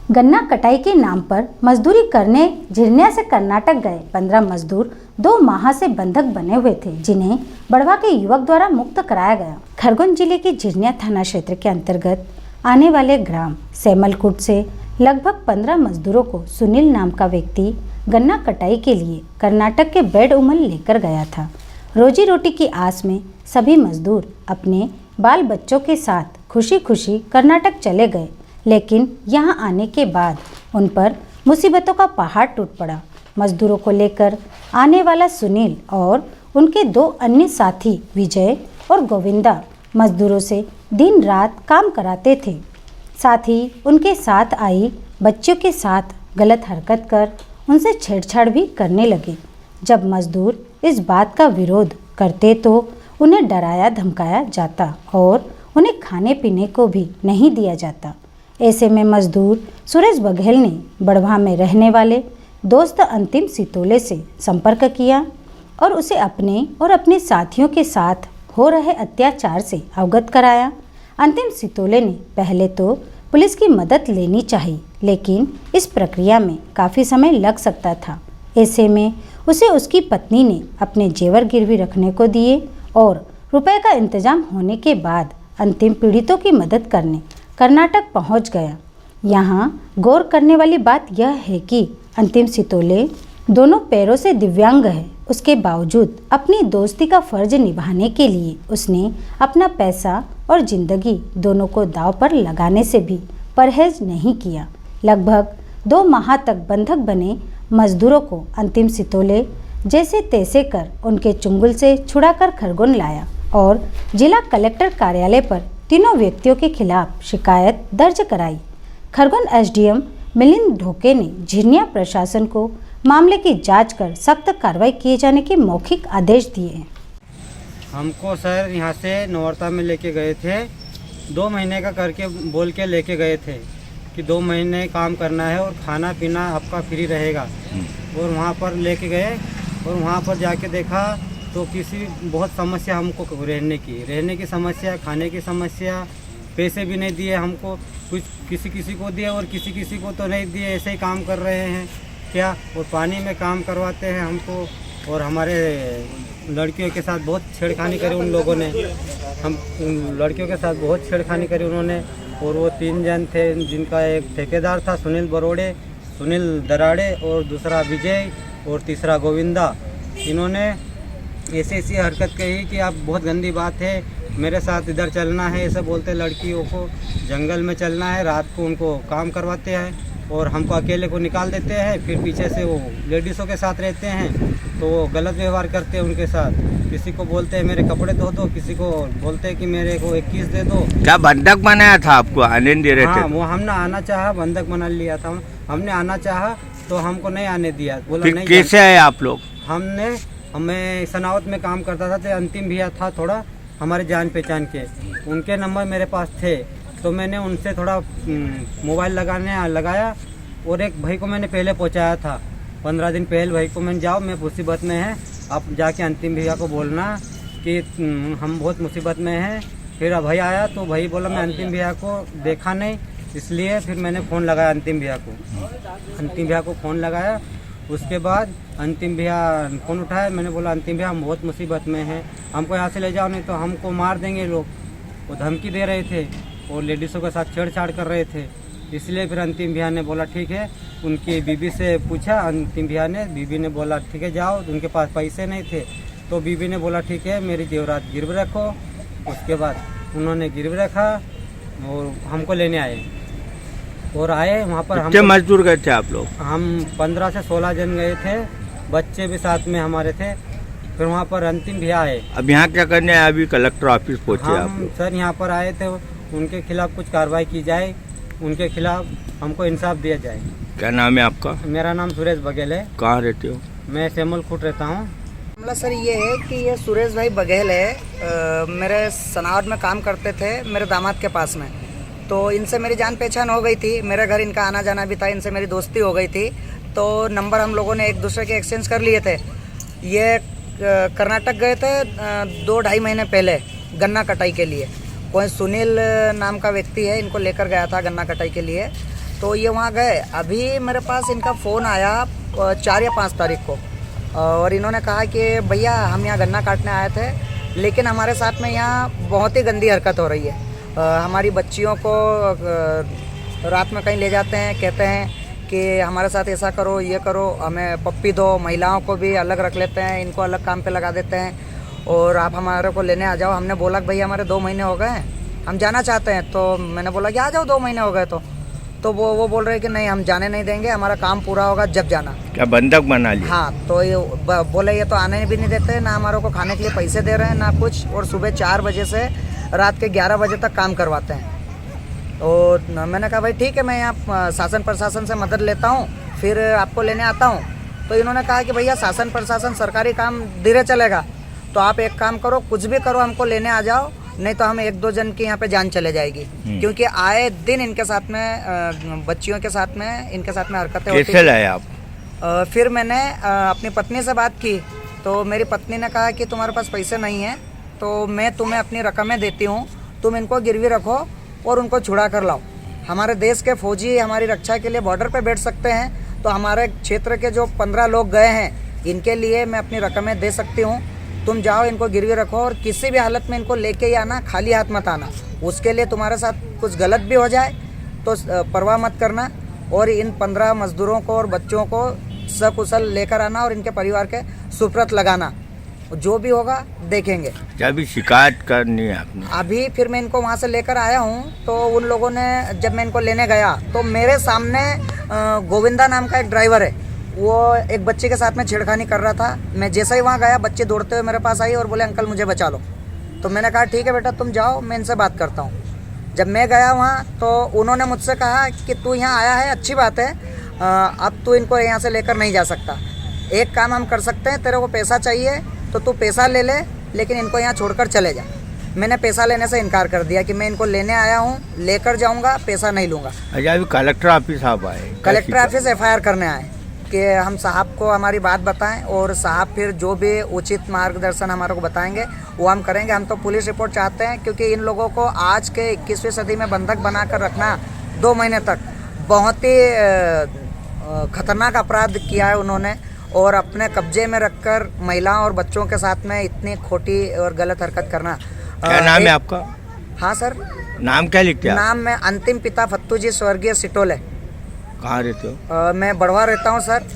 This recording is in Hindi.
गन्ना कटाई के नाम पर मजदूरी करने झिरनिया से कर्नाटक गए 15 मजदूर 2 माह से बंधक बने हुए थे, जिन्हें बढ़वा के युवक द्वारा मुक्त कराया गया। खरगोन जिले के झिरनिया थाना क्षेत्र के अंतर्गत आने वाले ग्राम सेमलकुट से लगभग 15 मजदूरों को सुनील नाम का व्यक्ति गन्ना कटाई के लिए कर्नाटक के बेड उमल लेकर गया था। रोजी रोटी की आस में सभी मजदूर अपने बाल बच्चों के साथ खुशी खुशी कर्नाटक चले गए, लेकिन यहाँ आने के बाद उन पर मुसीबतों का पहाड़ टूट पड़ा। मजदूरों को लेकर आने वाला सुनील और उनके 2 अन्य साथी विजय और गोविंदा मजदूरों से दिन रात काम कराते थे। साथ ही उनके साथ आई बच्चियों के साथ गलत हरकत कर उनसे छेड़छाड़ भी करने लगे। जब मजदूर इस बात का विरोध करते तो उन्हें डराया धमकाया जाता और उन्हें खाने पीने को भी नहीं दिया जाता। ऐसे में मजदूर सुरेश बघेल ने बढ़वा में रहने वाले दोस्त अंतिम सितोले से संपर्क किया और उसे अपने और अपने साथियों के साथ हो रहे अत्याचार से अवगत कराया। अंतिम सितोले ने पहले तो पुलिस की मदद लेनी चाहिए, लेकिन इस प्रक्रिया में काफ़ी समय लग सकता था। ऐसे में उसे उसकी पत्नी ने अपने जेवर गिरवी रखने को दिए और रुपए का इंतजाम होने के बाद अंतिम पीड़ितों की मदद करने कर्नाटक पहुंच गया। यहाँ गौर करने वाली बात यह है कि अंतिम सितोले दोनों पैरों से दिव्यांग है। उसके बावजूद अपनी दोस्ती का फर्ज निभाने के लिए उसने अपना पैसा और जिंदगी दोनों को दांव पर लगाने से भी परहेज नहीं किया। लगभग 2 माह तक बंधक बने मजदूरों को अंतिम सितोले जैसे तैसे कर उनके चुंगल से छुड़ाकर खरगोन लाया और जिला कलेक्टर कार्यालय पर तीनों व्यक्तियों के खिलाफ शिकायत दर्ज कराई। खरगोन एसडीएम मिलिंद ढोके ने झिरनिया प्रशासन को मामले की जांच कर सख्त कार्रवाई किए जाने के मौखिक आदेश दिए हैं। हमको सर यहाँ से नौरता में लेके गए थे, 2 महीने का करके बोल के लेके गए थे कि 2 महीने काम करना है और खाना पीना आपका फ्री रहेगा। और वहाँ पर लेके गए और वहाँ पर जाके देखा तो बहुत समस्या हमको रहने की समस्या, खाने की समस्या, पैसे भी नहीं दिए हमको, कुछ किसी को दिए और किसी को तो नहीं दिए। ऐसे ही काम कर रहे हैं क्या, और पानी में काम करवाते हैं हमको। और हमारे लड़कियों के साथ बहुत छेड़खानी करी उन लोगों ने, हम लड़कियों के साथ बहुत छेड़खानी करी उन्होंने। और वो 3 जन थे, जिनका एक ठेकेदार था सुनील बरोड़े, सुनील दराड़े और दूसरा विजय और तीसरा गोविंदा। इन्होंने ऐसी हरकत कही कि आप बहुत गंदी बात है, मेरे साथ इधर चलना है, ऐसे बोलते लड़कियों को जंगल में चलना है। रात को उनको काम करवाते हैं और हमको अकेले को निकाल देते हैं। फिर पीछे से वो लेडीज़ों के साथ रहते हैं तो वो गलत व्यवहार करते हैं उनके साथ। किसी को बोलते हैं मेरे कपड़े धो दो, किसी को बोलते हैं कि मेरे को 21 दे दो। क्या बंधक बनाया था आपको, आने नहीं दे रहे थे? हाँ, वो हमने आना चाहा, बंधक बना लिया था। हमने आना चाहा तो हमको नहीं आने दिया, बोला नहीं। कैसे आए आप लोग? हमें सनावत में काम करता था तो अंतिम भैया था थोड़ा हमारे जान पहचान के, उनके नंबर मेरे पास थे तो मैंने उनसे थोड़ा मोबाइल लगाया और एक भाई को मैंने पहले पहुंचाया था 15 दिन पहले। भाई को मैंने जाओ मैं मुसीबत में है, आप जाके अंतिम भैया को बोलना कि हम बहुत मुसीबत में हैं। फिर भाई आया तो भाई बोला मैं अंतिम भैया को देखा नहीं, इसलिए फिर मैंने फ़ोन लगाया अंतिम भैया को फ़ोन लगाया। उसके बाद अंतिम भैया फ़ोन उठाया, मैंने बोला अंतिम भैया हम बहुत मुसीबत में हैं, हमको यहाँ से ले जाओ नहीं तो हमको मार देंगे लोग। वो धमकी दे रहे थे और लेडीज़ों के साथ छेड़छाड़ कर रहे थे। इसलिए फिर अंतिम भैया ने बोला ठीक है, उनकी बीबी से पूछा अंतिम भैया ने, बीबी ने बोला ठीक है जाओ। उनके पास पैसे नहीं थे तो बीबी ने बोला ठीक है मेरी जेवरात गिरवी रखो। उसके बाद उन्होंने गिरवी रखा और हमको लेने आए और आए वहाँ पर। कितने मजदूर गए थे आप लोग? हम 15 से 16 जन गए थे, बच्चे भी साथ में हमारे थे। फिर वहाँ पर अंतिम भैया आए। अब यहाँ क्या करने आए? अभी कलेक्टर ऑफिस पहुँचे आप लोग? सर यहाँ पर आए थे, उनके खिलाफ कुछ कार्रवाई की जाए, उनके खिलाफ हमको इंसाफ दिया जाए। क्या नाम है आपका? मेरा नाम सुरेश बघेल है। कहाँ रहते हो? मैं सेमलकुट रहता हूँ। मामला सर ये है कि ये सुरेश भाई बघेल है, मेरे सनावट में काम करते थे मेरे दामाद के पास में। तो इनसे मेरी जान पहचान हो गई थी, मेरे घर इनका आना जाना भी था, इनसे मेरी दोस्ती हो गई थी। तो नंबर हम लोगों ने एक दूसरे के एक्सचेंज कर लिए थे। ये कर्नाटक गए थे 2-2.5 महीने पहले गन्ना कटाई के लिए। कोई सुनील नाम का व्यक्ति है, इनको लेकर गया था गन्ना कटाई के लिए। तो ये वहाँ गए। अभी मेरे पास इनका फ़ोन आया 4 या 5 तारीख को, और इन्होंने कहा कि भैया हम यहाँ गन्ना काटने आए थे, लेकिन हमारे साथ में यहाँ बहुत ही गंदी हरकत हो रही है। हमारी बच्चियों को रात में कहीं ले जाते हैं, कहते हैं कि हमारे साथ ऐसा करो, ये करो, हमें पप्पी दो। महिलाओं को भी अलग रख लेते हैं, इनको अलग काम पे लगा देते हैं, और आप हमारे को लेने आ जाओ। हमने बोला कि भैया हमारे 2 महीने हो गए हैं, हम जाना चाहते हैं। तो मैंने बोला कि आ जाओ, 2 महीने हो गए तो वो बोल रहे हैं कि नहीं, हम जाने नहीं देंगे, हमारा काम पूरा होगा जब जाना। क्या बंधक बना लिया? हाँ, तो ये बोले ये तो आने भी नहीं देते, ना हमारे को खाने के लिए पैसे दे रहे हैं ना कुछ, और सुबह 4 बजे से रात के 11 बजे तक काम करवाते हैं। और मैंने कहा भाई ठीक है, मैं यहाँ शासन प्रशासन से मदद लेता हूँ, फिर आपको लेने आता हूँ। तो इन्होंने कहा कि भैया शासन प्रशासन सरकारी काम धीरे चलेगा, तो आप एक काम करो, कुछ भी करो, हमको लेने आ जाओ, नहीं तो हम 1-2 जन की यहाँ पे जान चले जाएगी। क्योंकि आए दिन इनके साथ में बच्चियों के साथ में इनके साथ में हरकतें होती कैसे लाए आप? फिर मैंने अपनी पत्नी से बात की, तो मेरी पत्नी ने कहा कि तुम्हारे पास पैसे नहीं हैं, तो मैं तुम्हें अपनी रकमें देती हूँ, तुम इनको गिरवी रखो और उनको छुड़ा कर लाओ। हमारे देश के फौजी हमारी रक्षा के लिए बॉर्डर पे बैठ सकते हैं, तो हमारे क्षेत्र के जो 15 लोग गए हैं, इनके लिए मैं अपनी रकमें दे सकती हूँ। तुम जाओ, इनको गिरवी रखो, और किसी भी हालत में इनको लेके ही आना, खाली हाथ मत आना। उसके लिए तुम्हारे साथ कुछ गलत भी हो जाए तो परवाह मत करना, और इन 15 मजदूरों को और बच्चों को सकुशल लेकर आना और इनके परिवार के सुपुर्द लगाना। जो भी होगा देखेंगे। क्या अभी शिकायत करनी है आपने? अभी फिर मैं इनको वहाँ से लेकर आया हूँ, तो उन लोगों ने, जब मैं इनको लेने गया तो मेरे सामने गोविंदा नाम का एक ड्राइवर है, वो एक बच्चे के साथ में छेड़खानी कर रहा था। मैं जैसे ही वहाँ गया, बच्चे दौड़ते हुए मेरे पास आई और बोले अंकल मुझे बचा लो। तो मैंने कहा ठीक है बेटा तुम जाओ, मैं इनसे बात करता हूँ। जब मैं गया वहाँ तो उन्होंने मुझसे कहा कि तू यहाँ आया है, अच्छी बात है, अब तू इनको यहाँ से लेकर नहीं जा सकता। एक काम हम कर सकते हैं, तेरे को पैसा चाहिए तो तू पैसा ले ले, लेकिन इनको यहाँ छोड़कर चले जा। मैंने पैसा लेने से इनकार कर दिया कि मैं इनको लेने आया हूँ, लेकर जाऊँगा, पैसा नहीं लूँगा। अच्छा, अभी कलेक्टर ऑफिस आप आए? कलेक्टर ऑफिस FIR करने आए कि हम साहब को हमारी बात बताएं, और साहब फिर जो भी उचित मार्गदर्शन हमारे को बताएंगे वो हम करेंगे। हम तो पुलिस रिपोर्ट चाहते हैं, क्योंकि इन लोगों को आज के 21वीं सदी में बंधक बनाकर रखना 2 महीने तक बहुत ही खतरनाक अपराध किया है उन्होंने, और अपने कब्जे में रखकर महिलाओं और बच्चों के साथ में इतनी खोटी और गलत हरकत करना। क्या नाम है आपका? हाँ सर, नाम क्या लिखते हैं? नाम में अंतिम पिता फत्तू जी स्वर्गीय सिटोले। कहाँ रहते हो? मैं बढ़वा रहता हूँ सर।